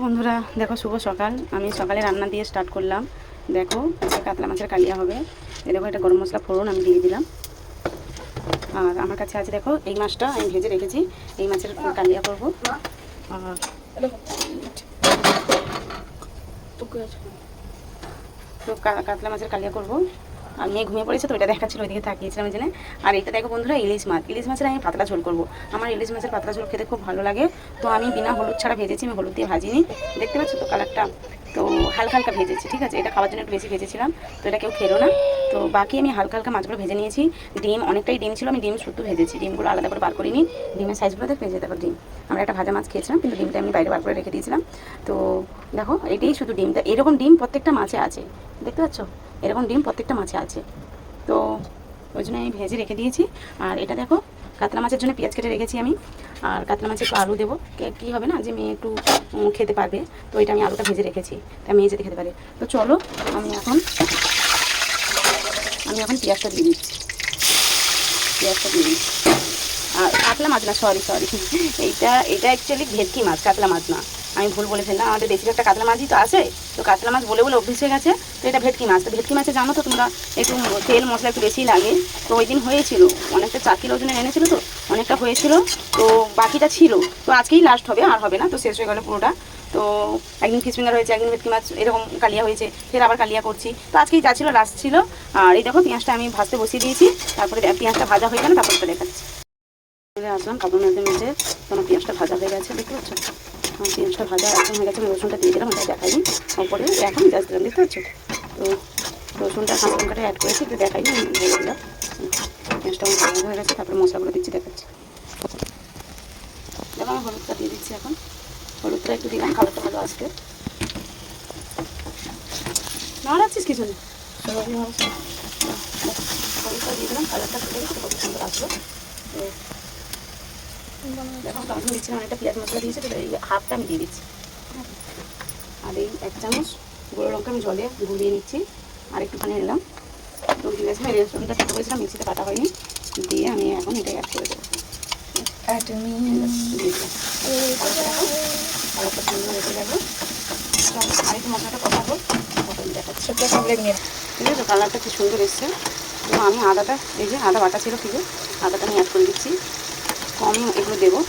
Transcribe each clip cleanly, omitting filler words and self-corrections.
বন্ধুরা দেখো, শুভ সকাল। আমি সকালে রান্না দিয়ে স্টার্ট করলাম। দেখো আজকে কাতলা মাছের কালিয়া হবে। এই দেখো, এটা গরম মশলা ফোড়ন আমি দিয়ে দিলাম। আর আমার কাছে আছে দেখো, এই মাছটা আমি ভেজে রেখেছি। এই মাছের কালিয়া করব। আর তো কাতলা মাছের কালিয়া করব। আর মেয়ে ঘুমিয়ে পড়েছে, তো এটা দেখাচ্ছিল, ওইদিকে তাকিয়েছিলাম এই জন্য। আর এটা দেখো বন্ধুরা, ইলিশ মাছ। ইলিশ মাছের আমি পাতলা ঝোল করব। আমার ইলিশ মাছের পাতলা ঝোল খেতে খুব ভালো লাগে। তো আমি বিনা হলুদ ছাড়া ভেজেছি, আমি হলুদ দিয়ে ভাজিনি। দেখতে পাচ্ছ তো কালারটা? তো হালকা হালকা ভেজেছি, ঠিক আছে? এটা খাওয়ার জন্য একটু বেশি ভেজেছিলাম, তো এটা কেউ খেলো না। তো বাকি আমি হালকা হালকা মাছগুলো ভেজে নিয়েছি। ডিম অনেকটাই ডিম ছিল, আমি ডিম শুদ্ধ ভেজেছি, ডিমগুলো আলাদা করে বার করিনি। ডিমের সাইজগুলো দেখে ভেজে দেখো ডিম। আমরা একটা ভাজা মাছ খেয়েছিলাম, কিন্তু ডিমটা আমি বাইরে বার করে রেখে দিয়েছিলাম। তো দেখো, এটাই শুধু ডিমটা। এরকম ডিম প্রত্যেকটা মাছে আছে, দেখতে পাচ্ছ? এরকম ডিম প্রত্যেকটা মাছে আছে। তো ওই জন্য আমি ভেজে রেখে দিয়েছি। আর এটা দেখো, কাতলা মাছের জন্য পেঁয়াজ কেটে রেখেছি আমি। আর কাতলা মাছে একটু আলু দেবো, কী হবে না যে মেয়ে একটু খেতে পারবে, তো এটা আমি আলুটা ভেজে রেখেছি, তা মেয়ে যেতে খেতে পারে। তো চলো, আমি এখন পেঁয়াজটা দিয়ে দিচ্ছি। আর কাতলা মাছ না, সরি এইটা অ্যাকচুয়ালি ভেটকি মাছ, কাতলা মাছ না। আমি ভুল বলে ফেললাম, আমাদের বেশিরভাগটা কাতলা মাছই তো আছে। তো কাতলা মাছ বলে অভ্যেস হয়ে গেছে। তো এটা ভেটকি মাছ। তো ভেটকি মাছে জানো তো তোমরা, একটু তেল মশলা একটু বেশি লাগে। তো ওই দিন হয়েছিল অনেকটা, 4 কিলো ওজনের এনেছিল, তো অনেকটা হয়েছিল। তো বাকিটা ছিল, তো আজকেই লাস্ট হবে, আর হবে না, তো শেষ হয়ে গেল পুরোটা। তো একদিন ফিশ ফিঙ্গার হয়েছে, একদিন ভেটকি মাছ এরকম কালিয়া হয়েছে, ফের আবার কালিয়া করছি। তো আজকেই যা ছিল লাস্ট ছিল। আর এই দেখো, পেঁয়াজটা আমি ভাজতে বসিয়ে দিয়েছি। তারপরে পেঁয়াজটা ভাজা হয়ে গেলে তারপরে দেখাচ্ছি। চলে আসলাম কাপড় মেঝে। তোমার পেঁয়াজটা ভাজা হয়ে গেছে, দেখতে পাচ্ছ? পেঁয়াজটা ভাজা এখন হয়ে গেছে। আমি রসুনটা দিয়ে দিলাম, ওটা দেখাইনি। তারপরে এখন পেঁয়াজ দিলাম, দেখতে পাচ্ছ? তো রসুনটা কাঁচা লঙ্কাটা অ্যাড করেছি, একটু দেখাইনি, বলে দিলাম। পেঁয়াজটা আমার ভাজা হয়ে গেছে, তারপরে মশলাগুলো দিচ্ছি, দেখাচ্ছি। দেখো, আমি হলুদটা দিয়ে দিচ্ছি এখন। হলুদটা একটু দিলাম, কালারটা ভালো আসবে। না রাখছিস কিছু নেই, হলুদটা দিয়ে দিলাম, কালারটা ফুটে গেছে, কত সুন্দর আসলো। তো দেখো, তখন দিচ্ছিলাম অনেকটা পেঁয়াজ মশলা দিয়েছি, তো এই হাফটা আমি দিয়ে দিচ্ছি। আর এই 1 চামচ গুঁড়ো লঙ্কা আমি জলে গুলিয়ে নিচ্ছি, আর একটুখানি নিলাম। তো দিয়ে গেছিলাম, রেস্টুরেন্টটা ছোটো করেছিলাম, মিক্সিতে কাটা হয়নি, দিয়ে আমি এখন এটা অ্যাড করে দেবো। কালারটা সুন্দর রেখে যাবো। আর একটু মশলাটা কষাবো, দেখাচ্ছি। ঠিক আছে, কালারটা কি সুন্দর এসছে। তো আমি আদাটা, এই যে আদা বাটা ছিল ফ্রিজে, আদাটা আমি অ্যাড করে দিচ্ছি। কমই এগুলো দেবো।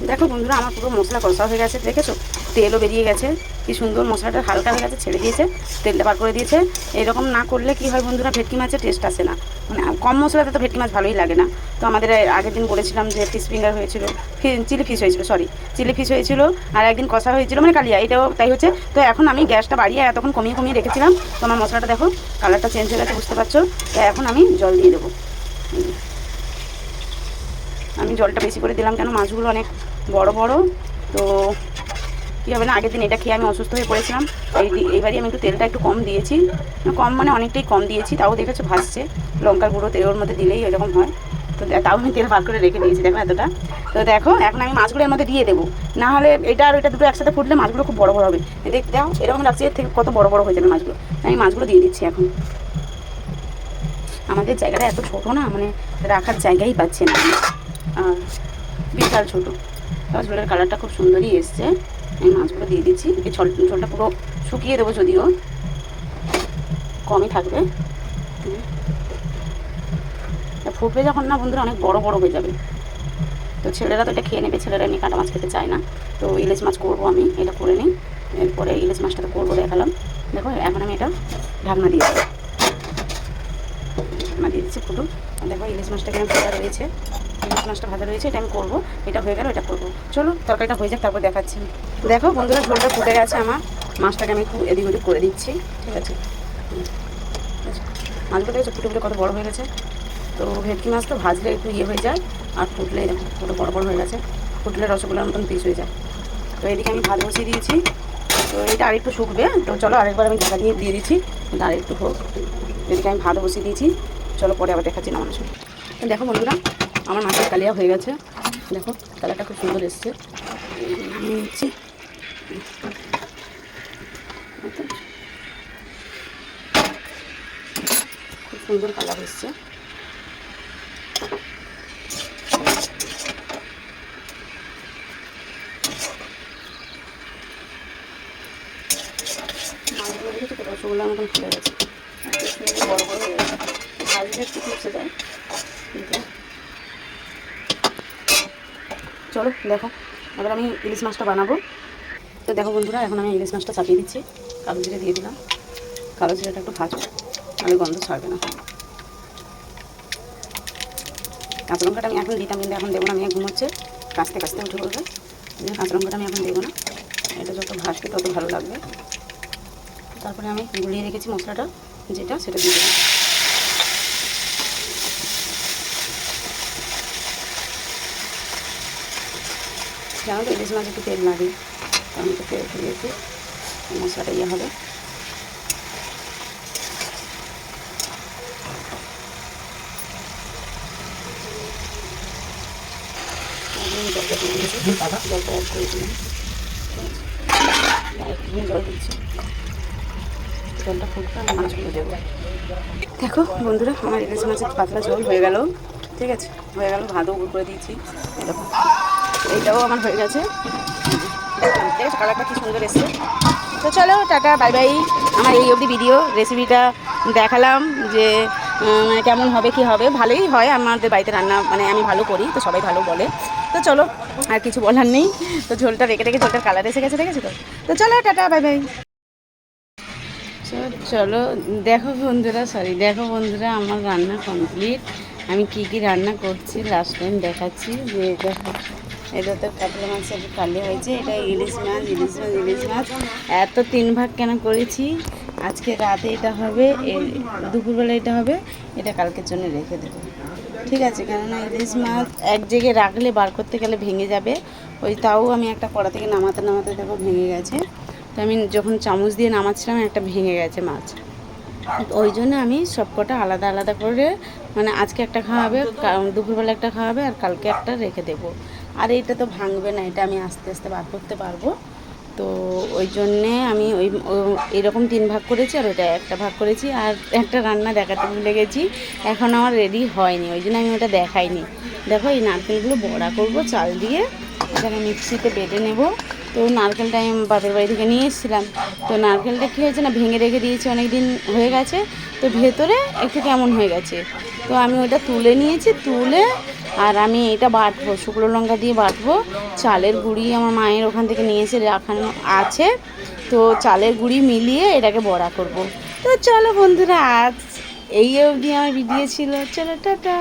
দেখো বন্ধুরা, আমার পুরো মশলা কষা হয়ে গেছে, দেখেছো? তেলও বেরিয়ে গেছে, কি সুন্দর মশলাটা হালকা হয়ে গেছে, ছেড়ে দিয়েছে, তেলটা বার করে দিয়েছে। এরকম না করলে কি হয় বন্ধুরা, ভেটকি মাছের টেস্ট আসে না। মানে কম মশলাতে তো ভেটকি মাছ ভালোই লাগে না। তো আমাদের আগের দিন বলেছিলাম যে ফিশ ফিঙ্গার হয়েছিল, চিলি ফিশ হয়েছিল, আর একদিন কষা হয়েছিল, মানে কালিয়া, এটাও তাই হচ্ছে। তো এখন আমি গ্যাসটা বাড়িয়ে এতক্ষণ কমিয়ে রেখেছিলাম। তো আমার মশলাটা দেখো, কালারটা চেঞ্জ হয়ে গেছে, বুঝতে পারছো? তো এখন আমি জল দিয়ে দেবো। আমি জলটা বেশি করে দিলাম, কেন মাছগুলো অনেক বড় বড়। তো কী হবে না, আগের দিন এটা খেয়ে আমি অসুস্থ হয়ে পড়েছিলাম। এইবারই আমি একটু তেলটা একটু কম দিয়েছি, কম মানে অনেকটাই কম দিয়েছি। তাও দেখেছো ভাসছে, লঙ্কার গুঁড়ো তেলের মধ্যে দিলেই এরকম হয়। তো তাও আমি তেল ভাগ করে রেখে দিয়েছি, দেখো এতটা। তো দেখো, এখন আমি মাছগুলো এর মধ্যে দিয়ে দেবো। না হলে এটা আর ওইটা দুটো একসাথে ফুটলে মাছগুলো খুব বড় বড় হবে। দেখতে দাও, এরকম লাগছে, এর থেকে কত বড় বড় হয়ে যাবে মাছগুলো। আমি মাছগুলো দিয়ে দিচ্ছি এখন। আমাদের জায়গাটা এত ছোটো না, মানে রাখার জায়গাই পাচ্ছে না, আর বিশাল ছোটো। ঝোলের কালারটা খুব সুন্দরই এসছে। আমি মাছগুলো দিয়ে দিচ্ছি। এই ঝোলটা পুরো শুকিয়ে দেবো, যদিও কমই থাকবে। ফুটবে যখন না বন্ধুরা, অনেক বড় বড় হয়ে যাবে। তো ছেলেরা তো এটা খেয়ে নেবে, ছেলেরা এমনি কাটা মাছ খেতে চায় না। তো ইলিশ মাছ করবো আমি, এটা করে নিই, এরপরে ইলিশ মাছটা তো করবো, দেখালাম। দেখো, এখন আমি এটা ঢাকনা দিয়ে দেবো। ঢাকনা দিয়ে দিচ্ছি, ফুটুক। দেখো, ইলিশ মাছটা কেন ভাজা রয়েছে, ইলিশ মাছটা ভাজা রয়েছে, এটা আমি করবো। এটা হয়ে গেল, এটা করবো। চলো, তরকারিটা হয়ে যাক, তারপর দেখাচ্ছি। দেখো বন্ধুরা, ঝোলটা ফুটে গেছে আমার। মাছটাকে আমি একটু এদিক ওদিক করে দিচ্ছি, ঠিক আছে? মাছগুলো দেখছো ফুটে কত বড় হয়ে গেছে। তো ভেটকি মাছ তো ভাজলে একটু ইয়ে হয়ে যায়, আর ফুটলে পুরো বড় বড় হয়ে গেছে। ফুটলে রসগোল্লার মতন পিস হয়ে যায়। তো এদিকে আমি ভাত বসিয়ে দিয়েছি। তো এটা আরেকটু শুকবে, তো চলো আরেকবার আমি ঢাকা দিয়ে দিচ্ছি, কিন্তু আরেকটু হোক। এদিকে আমি ভাত বসিয়ে দিয়েছি, চলো পরে আবার দেখাচ্ছি না মানুষ। দেখো বন্ধুরা, আমার মাছের কালিয়া হয়ে গেছে। দেখো, কালারটা খুব সুন্দর এসছে। আমি নিচ্ছি, খুব সুন্দর কালার এসছে। রসগোল্লার মতন ফুলে গেছে, বড় বড় হয়ে গেছে, ভাজলে একটু ফুটছে যায়। চলো দেখো, এবার আমি ইলিশ মাছটা বানাবো। তো দেখো বন্ধুরা, এখন আমি ইলিশ মাছটা চাপিয়ে দিচ্ছি, কালো জিরে দিয়ে দিলাম। কালো জিরাটা একটু ভাজবো, তাহলে গন্ধ ছাড়বে না। কাঁচা লঙ্কাটা আমি এখন দিতাম, কিন্তু এখন দেবো না, আমি ঘুমোচ্ছে, কাঁচতে কাঁচতে উঠে পড়বে। কাঁচা লঙ্কাটা আমি এখন দেবো না, এটা যত ভাজবে তত ভালো লাগবে। তারপরে আমি গুলিয়ে রেখেছি মশলাটা, যেটা সেটা দিয়ে দেবো। জানো তো ইলিশ মাছ একটু তেল লাগে, আমি একটু তেল দিয়েছি, মশলাটা ইয়ে হবে। জলটা অ্যাড করে দিলাম, জল দিচ্ছি, জলটা ফুটবে আমি মাছগুলো দেবো। দেখো বন্ধুরা, আমার ইলিশ মাছের পাতলা ঝোল হয়ে গেল, ঠিক আছে, হয়ে গেল। ভাতও উপর করে দিয়েছি, দেখো এইটাও আমার হয়ে গেছে। দেখো কালারটা কি সুন্দর এসছে। তো চলো টাটা, বাই বাই। আমার এই অবধি ভিডিও রেসিপিটা দেখালাম যে কেমন হবে কি হবে। ভালোই হয় আমাদের বাড়িতে রান্না, মানে আমি ভালো করি তো সবাই ভালো বলে। তো চলো, আর কিছু বলার নেই। তো ঝোলটা রেখে রেখে ঝোলটার কালার এসে গেছে, দেখেছো তো। তো চলো টাটা, বাই বাই। চলো দেখো বন্ধুরা, দেখো বন্ধুরা, আমার রান্না কমপ্লিট। আমি কি কি রান্না করছি লাস্ট টাইম দেখাচ্ছি। যে দেখো, এটা তো কাতলা মাছের কালি হয়েছে, এটা ইলিশ মাছ, ইলিশ মাছ, ইলিশ মাছ। এত 3 ভাগ কেন করেছি, আজকে রাতে এটা হবে, দুপুরবেলা এটা হবে, এটা কালকের জন্য রেখে দেবো, ঠিক আছে। কেননা ইলিশ মাছ এক জায়গায় রাখলে বার করতে গেলে ভেঙে যাবে। ওই তাও আমি একটা কড়া থেকে নামাতে নামাতে দেখো ভেঙে গেছে। তো আমি যখন চামচ দিয়ে নামাচ্ছিলাম একটা ভেঙে গেছে মাছ, ওই জন্য আমি সব কটা আলাদা আলাদা করে, মানে আজকে একটা খাওয়াবে, দুপুরবেলা একটা খাওয়াবে, আর কালকে একটা রেখে দেবো। আর এইটা তো ভাঙবে না, এটা আমি আস্তে আস্তে বার করতে পারবো। তো ওই জন্যে আমি এরকম 3 ভাগ করেছি, আর ওইটা একটা ভাগ করেছি। আর একটা রান্না দেখাতে ভুলে গেছি, এখন আমার রেডি হয়নি, ওই জন্য আমি ওটা দেখাইনি। দেখো এই নারকেলগুলো বড়া করব চাল দিয়ে, এখানে মিক্সিতে বেটে নেব। তো নারকেলটা আমি বাপের বাড়ি থেকে নিয়ে এসেছিলাম। তো নারকেলটা কী হয়েছে না, ভেঙে রেখে দিয়েছি, অনেক দিন হয়ে গেছে, তো ভেতরে একটু কেমন হয়ে গেছে। তো আমি ওটা তুলে নিয়েছি, তুলে আর আমি এটা বাটবো, শুকনো লঙ্কা দিয়ে বাটবো। চালের গুঁড়ি আমার মায়ের ওখান থেকে নিয়ে এসে রাখানো আছে, তো চালের গুঁড়ি মিলিয়ে এটাকে বড়া করব। তো চলো বন্ধুরা, আজ এই অবধি আমার ভিডিও ছিল, চলো টাটা।